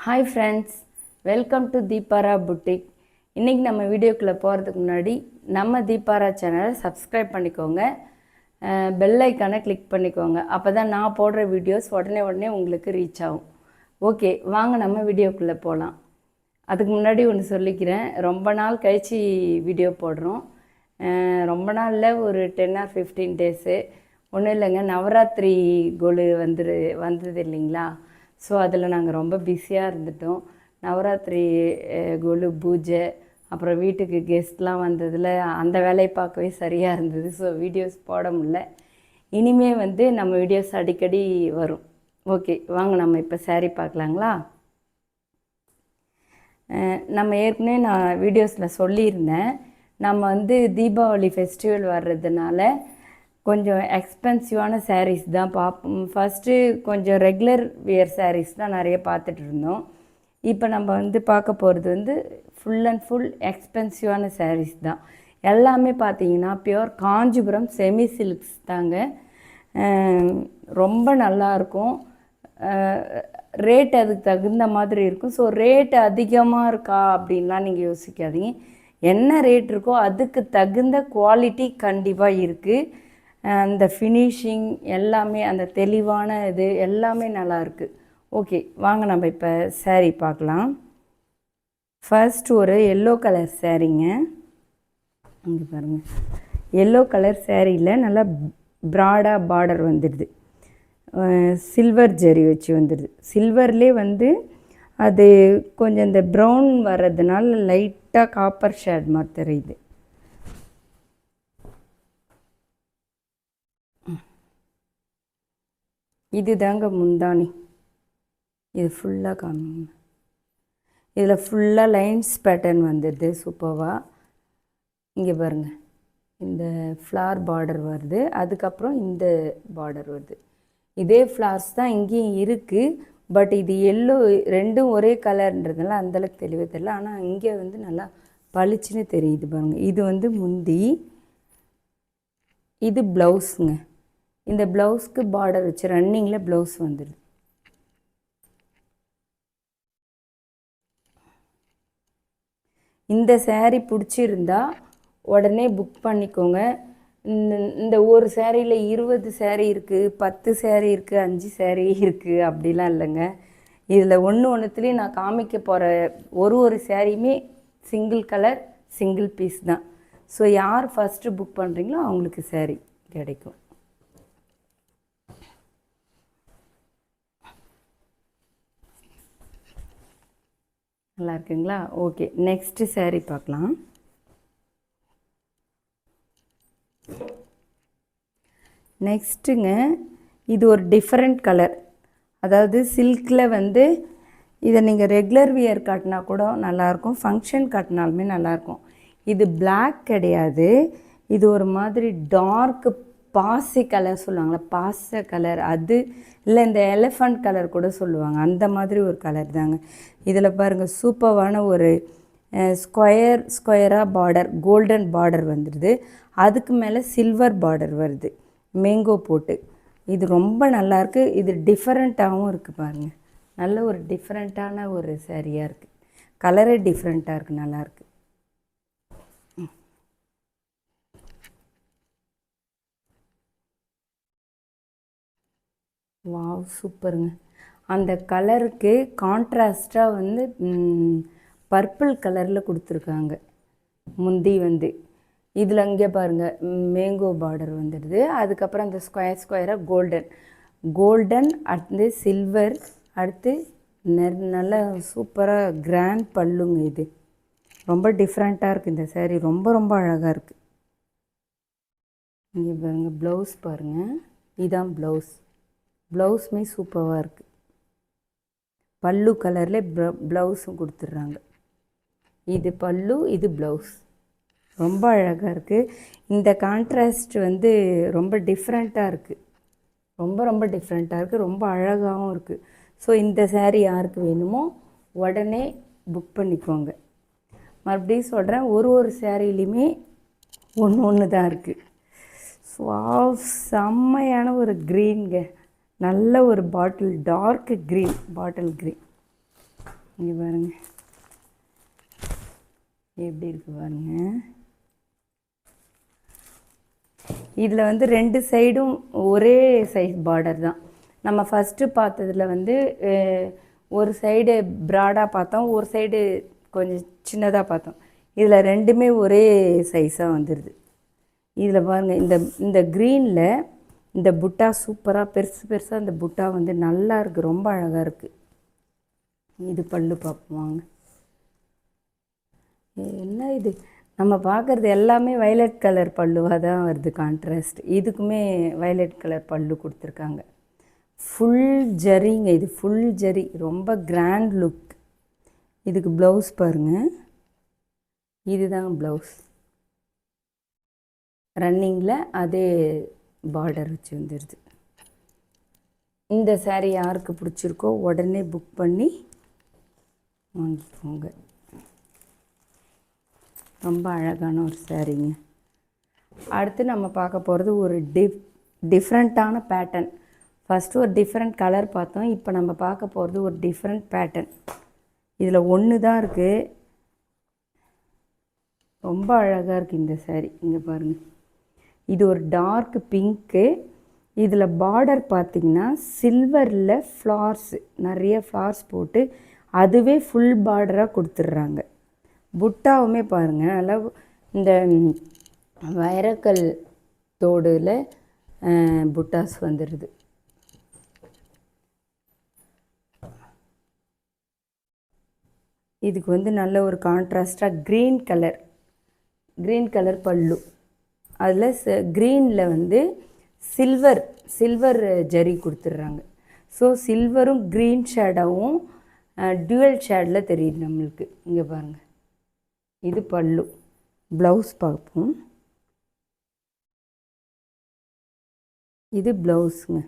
Hi friends, welcome to Deepara boutique. இன்றைக்கி நம்ம வீடியோக்குள்ளே போகிறதுக்கு முன்னாடி நம்ம தீபாரா சேனலை சப்ஸ்கிரைப் பண்ணிக்கோங்க, பெல் ஐக்கானை கிளிக் பண்ணிக்கோங்க. அப்போ தான் நான் போடுற வீடியோஸ் உடனே உங்களுக்கு ரீச் ஆகும். ஓகே, வாங்க நம்ம வீடியோக்குள்ளே போகலாம். அதுக்கு முன்னாடி ஒன்று சொல்லிக்கிறேன், ரொம்ப நாள் கழித்து வீடியோ போடுறோம். ரொம்ப நாளில் ஒரு 10 or 15 டேஸு. ஒன்றும் இல்லைங்க, நவராத்திரி கோலு வந்தது இல்லைங்களா? ஸோ அதில் நாங்கள் ரொம்ப பிஸியாக இருந்துட்டோம். நவராத்திரி கொலு பூஜை, அப்புறம் வீட்டுக்கு கெஸ்ட்லாம் வந்ததில் அந்த வேலையை பார்க்கவே சரியாக இருந்தது. ஸோ வீடியோஸ் போட முடியல. இனிமேல் நம்ம வீடியோஸ் அடிக்கடி வரும். ஓகே, வாங்க நம்ம இப்போ சாரீ பார்க்கலாங்களா? நம்ம ஏற்கனவே நான் வீடியோஸில் சொல்லியிருந்தேன், நம்ம தீபாவளி ஃபெஸ்டிவல் வர்றதுனால கொஞ்சம் எக்ஸ்பென்சிவான சாரீஸ் தான் பார்ப்போம். ஃபஸ்ட்டு கொஞ்சம் ரெகுலர் வியர் சாரீஸ் தான் நிறைய பார்த்துட்டு இருந்தோம். இப்போ நம்ம பார்க்க போகிறது ஃபுல் அண்ட் ஃபுல் எக்ஸ்பென்சிவான சாரீஸ் தான். எல்லாமே பார்த்தீங்கன்னா பியூர் காஞ்சிபுரம் செமி சில்க்ஸ் தாங்க. ரொம்ப நல்லாயிருக்கும். ரேட் அதுக்கு தகுந்த மாதிரி இருக்கும். ஸோ ரேட் அதிகமாக இருக்கா அப்படின்லாம் நீங்கள் யோசிக்காதீங்க. என்ன ரேட் இருக்கோ அதுக்கு தகுந்த குவாலிட்டி கண்டிப்பாக இருக்குது. அந்த ஃபினிஷிங் எல்லாமே, அந்த தெளிவான இது எல்லாமே நல்லாயிருக்கு. ஓகே, வாங்க நம்ம இப்போ சாரீ பார்க்கலாம். ஃபர்ஸ்ட் ஒரு எல்லோ கலர் சாரீங்க. இங்கே பாருங்கள், எல்லோ கலர் சாரியில் நல்லா ப்ராடாக பார்டர் வந்துடுது. சில்வர் ஜரி வச்சு வந்துடுது. சில்வர்லேயே அது கொஞ்சம் இந்த ப்ரௌன் வர்றதுனால லைட்டாக காப்பர் ஷேட் மாதிரி தெரியுது. இது தாங்க முந்தானி. இது ஃபுல்லாக காமிங்க. இதில் ஃபுல்லாக லைன்ஸ் பேட்டர்ன் வந்துடுது சூப்பராக. இங்கே பாருங்கள், இந்த ஃப்ளார் பார்டர் வருது, அதுக்கப்புறம் இந்த பார்டர் வருது. இதே ஃப்ளார்ஸ் தான் இங்கேயும் இருக்குது. பட் இது எல்லோ, ரெண்டும் ஒரே கலர்ன்றதுனால அந்தளவுக்கு தெளிவாக தெரியல. ஆனால் இங்கே நல்லா பளிச்சுன்னு தெரியுது பாருங்கள். இது முந்தி, இது ப்ளவுஸுங்க. இந்த ப்ளவுஸ்க்கு பார்டர் வச்சு ரன்னிங்கில் ப்ளவுஸ் வந்துடுது. இந்த சேரீ பிடிச்சிருந்தா உடனே புக் பண்ணிக்கோங்க. இந்த ஒரு சேரீயில் 20 சேரீ இருக்குது, 10 சேரீ இருக்குது, 5 சேரீ இருக்குது, அப்படிலாம் இல்லைங்க. இதில் ஒன்றுத்துலேயும் நான் காமிக்க போகிற ஒரு சேரீயுமே சிங்கிள் கலர் சிங்கிள் பீஸ் தான். ஸோ யார் ஃபஸ்ட்டு புக் பண்ணுறீங்களோ அவங்களுக்கு சேரீ கிடைக்கும். நல்லா இருக்குங்களா? ஓகே, நெக்ஸ்ட்டு சாரீ பார்க்கலாம். நெக்ஸ்ட்டுங்க, இது ஒரு டிஃப்ரெண்ட் கலர். அதாவது சில்கில் இதை நீங்கள் ரெகுலர் வியர் காட்டினா கூட நல்லாயிருக்கும், ஃபங்க்ஷன் காட்டினாலுமே நல்லாயிருக்கும். இது பிளாக் கிடையாது, இது ஒரு மாதிரி டார்க்கு பாசி கலர் சொல்லுவாங்களே, பாச கலர். அது இல்லை, இந்த எலிஃபண்ட் கலர் கூட சொல்லுவாங்க, அந்த மாதிரி ஒரு கலர் தாங்க. இதில் பாருங்கள், சூப்பரான ஒரு ஸ்கொயராக பார்டர், கோல்டன் பார்டர் வந்துடுது. அதுக்கு மேலே சில்வர் பார்டர் வருது, மேங்கோ போட்டு. இது ரொம்ப நல்லாயிருக்கு. இது டிஃப்ரெண்ட்டாகவும் இருக்குது பாருங்கள். நல்ல ஒரு டிஃப்ரெண்ட்டான ஒரு சாரியாக இருக்குது. கலரே டிஃப்ரெண்ட்டாக இருக்குது, நல்லாயிருக்கு. வாவ், சூப்பருங்க. அந்த கலருக்கு கான்ட்ராஸ்டாக பர்பிள் கலரில் கொடுத்துருக்காங்க முந்தி. இதில் இங்கே பாருங்கள், மேங்கோ பார்டர் வந்துடுது. அதுக்கப்புறம் அந்த ஸ்கொயராக கோல்டன் அடுத்து சில்வர், அடுத்து நல்ல சூப்பராக கிராண்ட் பல்லுங்க. இது ரொம்ப டிஃப்ரெண்ட்டாக இருக்குது. இந்த சாரீ ரொம்ப அழகாக இருக்குது. இங்கே பாருங்கள், ப்ளவுஸ் பாருங்கள். இதுதான் ப்ளவுஸுமே சூப்பராக இருக்குது. பல்லு கலரில் ப்ளவுஸும் கொடுத்துட்றாங்க. இது பல்லு, இது ப்ளவுஸ். ரொம்ப அழகாக இருக்குது. இந்த கான்ட்ராஸ்ட் ரொம்ப டிஃப்ரெண்ட்டாக இருக்குது. ரொம்ப டிஃப்ரெண்ட்டாக இருக்குது, ரொம்ப அழகாகவும் இருக்குது. ஸோ இந்த சாரீ யாருக்கு வேணுமோ உடனே புக் பண்ணிக்கோங்க. மறுபடியும் சொல்கிறேன், ஒரு சாரீலையுமே ஒன்று தான் இருக்குது. ஸோ செம்மையான ஒரு க்ரீனுங்க. நல்ல ஒரு டார்க் க்ரீன், பாட்டில் க்ரீன். இங்கே பாருங்கள் எப்படி இருக்குது பாருங்கள். இதில் வந்து 2 சைடும் ஒரே சைஸ் பார்டர் தான். நம்ம ஃபஸ்ட்டு பார்த்ததில் வந்து ஒரு சைடு ப்ராடாக பார்த்தோம், ஒரு சைடு கொஞ்சம் சின்னதாக பார்த்தோம். இதில் ரெண்டுமே ஒரே சைஸாக வந்துடுது. இதில் பாருங்கள், இந்த க்ரீனில் இந்த புட்டா சூப்பராக பெருசாக இந்த புட்டா வந்து நல்லா இருக்குது, ரொம்ப அழகாக இருக்குது. இது பல்லு பார்ப்போம் வாங்க. என்ன இது நம்ம பார்க்குறது எல்லாமே வயலட் கலர் பல்லுவாக தான் வருது, கான்ட்ராஸ்ட். இதுக்குமே வயலட் கலர் பல்லு கொடுத்துருக்காங்க. ஃபுல் ஜரிங்க, இது ஃபுல் ஜரி, ரொம்ப கிராண்ட் லுக். இதுக்கு ப்ளவுஸ் பாருங்கள், இதுதான் ப்ளவுஸ். ரன்னிங்கில் அதே பார்டர் வச்சு வந்துடுது. இந்த சாரீ யாருக்கு பிடிச்சிருக்கோ உடனே புக் பண்ணி வாங்கிக்கோங்க. ரொம்ப அழகான ஒரு சாரீங்க. அடுத்து நம்ம பார்க்க போகிறது ஒரு டிஃப்ரெண்ட்டான பேட்டர்ன். ஃபஸ்ட்டு ஒரு டிஃப்ரெண்ட் கலர் பார்த்தோம், இப்போ நம்ம பார்க்க போகிறது ஒரு டிஃப்ரெண்ட் பேட்டர்ன். இதில் ஒன்று தான் இருக்குது, ரொம்ப அழகாக இருக்குது இந்த சாரீ. இங்கே பாருங்கள், இது ஒரு டார்க் பிங்க்கு. இதில் பார்டர் பார்த்திங்கன்னா சில்வரில் ஃப்ளார்ஸ், நிறைய ஃப்ளார்ஸ் போட்டு அதுவே ஃபுல் பார்டராக கொடுத்துட்றாங்க. புட்டாவுமே பாருங்கள், நல்லா இந்த வைரக்கல் தோடில் புட்டாஸ் வந்துடுது. இதுக்கு வந்து நல்ல ஒரு கான்ட்ராஸ்டாக க்ரீன் கலர் பல்லு. அதில் க்ரீனில் வந்து சில்வர் ஜரி கொடுத்துட்றாங்க. ஸோ சில்வரும் க்ரீன் ஷேடாகவும் டுவல் ஷேடில் தெரியுது நம்மளுக்கு. இங்கே பாருங்கள், இது பல்லு. ப்ளவுஸ் பார்ப்போம். இது ப்ளவுஸுங்க.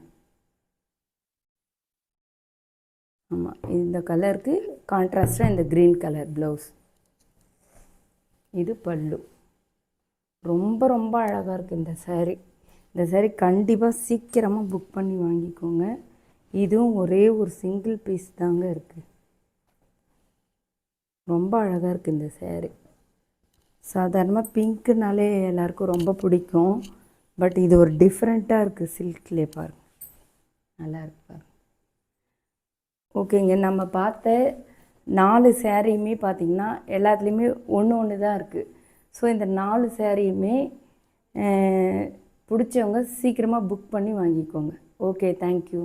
ஆமாம், இந்த கலருக்கு கான்ட்ராஸ்டாக இந்த க்ரீன் கலர் ப்ளவுஸ். இது பல்லு. ரொம்ப ரொம்ப அழகாக இருக்குது இந்த சாரீ. இந்த சாரீ கண்டிப்பாக சீக்கிரமாக புக் பண்ணி வாங்கிக்கோங்க. இதுவும் ஒரே ஒரு சிங்கிள் பீஸ் தாங்க இருக்குது. ரொம்ப அழகாக இருக்குது இந்த சாரீ. சாதாரணமாக பிங்க்குனாலே எல்லாருக்கும் ரொம்ப பிடிக்கும், பட் இது ஒரு டிஃப்ரெண்ட்டாக இருக்குது. சில்க்லேயே பாருங்கள், நல்லா இருக்கு பாருங்கள். ஓகேங்க, நம்ம பார்த்த 4 சாரியுமே பார்த்திங்கன்னா எல்லாத்துலேயுமே ஒன்று தான் இருக்குது. ஸோ இந்த 4 சாரியுமே பிடிச்சவங்க சீக்கிரமாக புக் பண்ணி வாங்கிக்கோங்க. Okay, thank you.